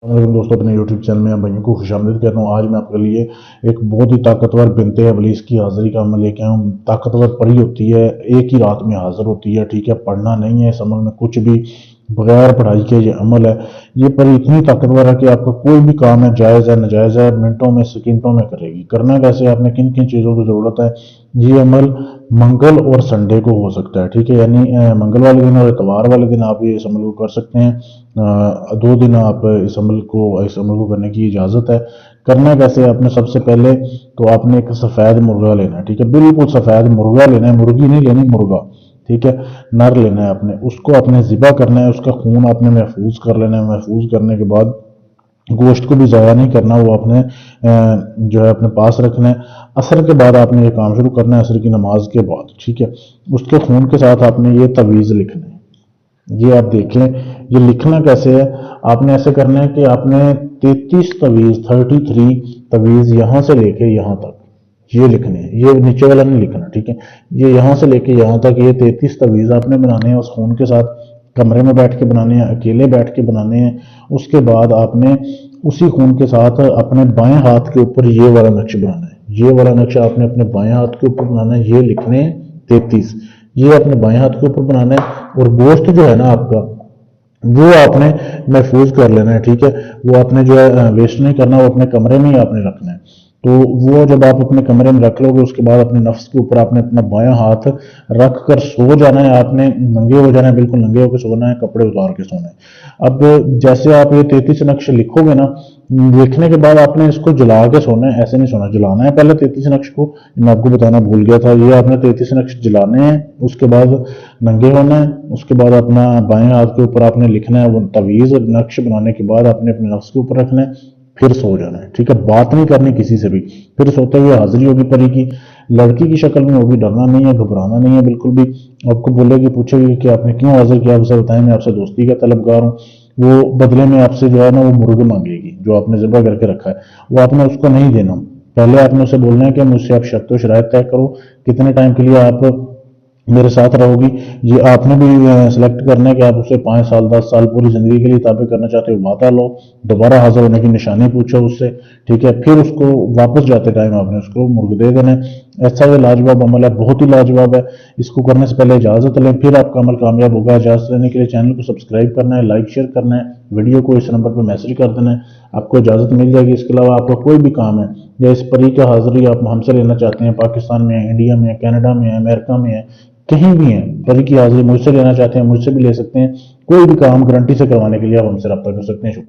दोस्तों, अपने YouTube channel में आप भाइयों को खुशामदीद कहता हूँ। आज मैं आपके लिए एक बहुत ही ताकतवर बिनते इब्लीस की हाजिरी का अमल लेके आया हूँ। ताकतवर पढ़ी होती है, एक ही रात में हाजिर होती है। ठीक है, पढ़ना नहीं है इस अमल में कुछ भी, बगैर पढ़ाई के ये अमल है। ये पढ़ी इतनी ताकतवर है कि आपका कोई भी काम है, जायज़ है नाजायज़ है, मिनटों में सेकंडों में करेगी। करना कैसे, आपने किन किन चीज़ों की ज़रूरत है। ये अमल मंगल और संडे को हो सकता है। ठीक है, यानी मंगल वाले दिन और इतवार वाले दिन आप ये इस अमल को कर सकते हैं। 2 दिन आप इस अमल को करने की इजाज़त है। करना कैसे, आपने सबसे पहले तो आपने एक सफ़ेद मुर्गा लेना है। ठीक है, बिल्कुल सफ़ेद मुर्गा लेना है, मुर्गी नहीं लेनी, मुर्गा। ठीक है, नर लेना है आपने, उसको आपने ज़िबा करना है, उसका खून आपने महफूज कर लेना है। महफूज करने के बाद गोश्त को भी ज़ाया नहीं करना, वो आपने जो है अपने पास रखना है। असर के बाद आपने ये काम शुरू करना है, असर की नमाज के बाद। ठीक है, उसके खून के साथ आपने ये तवीज़ लिखना है। ये आप देखें, ये लिखना कैसे है। आपने ऐसे करना है कि आपने 33 तवीज़ यहाँ से लेके यहाँ तक ये लिखने हैं। ये नीचे वाला नहीं लिखना। ठीक है, ये यहाँ से लेके यहाँ तक ये 33 तवीज़ आपने बनाने हैं। उस खून के साथ कमरे में बैठ के बनाने हैं, अकेले बैठ के बनाने हैं। उसके बाद आपने उसी खून के साथ अपने बाएं हाथ के ऊपर ये वाला नक्श बनाना है। ये वाला नक्श आपने अपने बाएं हाथ के ऊपर बनाना है। ये लिखने हैं 33, ये अपने बाएं हाथ के ऊपर बनाना है। और गोश्त जो है ना आपका, वो आपने महफूज कर लेना है। ठीक है, वो आपने जो है वेस्ट नहीं करना, वो अपने कमरे में ही आपने रखना है। तो वो जब आप अपने कमरे में रख लोगे, उसके बाद अपने नफ्स के ऊपर आपने अपना बायां हाथ रख कर सो जाना है। आपने नंगे हो जाना है, बिल्कुल नंगे होकर सोना है, कपड़े उतार के सोना है। अब जैसे आप ये 33 नक्श लिखोगे ना, लिखने के बाद आपने इसको जला के सोना है। ऐसे नहीं सोना, जलाना है पहले 33 नक्श को। मैं आपको बताना भूल गया था, ये आपने 33 नक्श जलाने हैं। उसके बाद नंगे होना है। उसके बाद अपना बाएं हाथ के ऊपर आपने लिखना है वो तवीज़। नक्श बनाने के बाद आपने अपने नफ्स के ऊपर रखना है, फिर सो जाना है। ठीक है, बात नहीं करनी किसी से भी। फिर सोते हुए हाजिरी होगी परी की, लड़की की शक्ल में होगी। डरना नहीं है, घबराना नहीं है बिल्कुल भी। आपको बोलेगी, पूछेगी कि आपने क्यों हाजिर किया, आप उसे बताएं मैं आपसे दोस्ती का तलबगार हूँ। वो बदले में आपसे जो है ना वो मुर्ग मांगेगी जो आपने ज़िबा करके रखा है, वो आपने उसको नहीं देना। पहले आपने उसे बोलना है कि मुझसे आप शर्त व शराइत तय करो, कितने टाइम के लिए आप मेरे साथ रहोगी। ये आपने भी सिलेक्ट करना है कि आप उसे 5 साल 10 साल पूरी ज़िंदगी के लिए ताबे करना चाहते हो। वादा लो, दोबारा हाजिर होने की निशानी पूछो उससे। ठीक है, फिर उसको वापस जाते टाइम आपने उसको मुर्ग दे देना है। ऐसा ये लाजवाब अमल है, बहुत ही लाजवाब है। इसको करने से पहले इजाज़त लें, फिर आपका अमल कामयाब होगा। इजाज़त लेने के लिए चैनल को सब्सक्राइब करना है, लाइक शेयर करना है, वीडियो को इस नंबर पर मैसेज कर देना है, आपको इजाज़त मिल जाएगी। इसके अलावा आपका कोई भी काम है या इस परी का हाजिरी आप हमसे लेना चाहते हैं, पाकिस्तान में है, इंडिया में है, कनाडा में है, अमेरिका में है, कहीं भी हैं, परी की हाजिरी मुझसे लेना चाहते हैं, मुझसे भी ले सकते हैं। कोई भी काम गारंटी से करवाने के लिए आप हमसे रब्ता कर सकते हैं। शुक्रिया।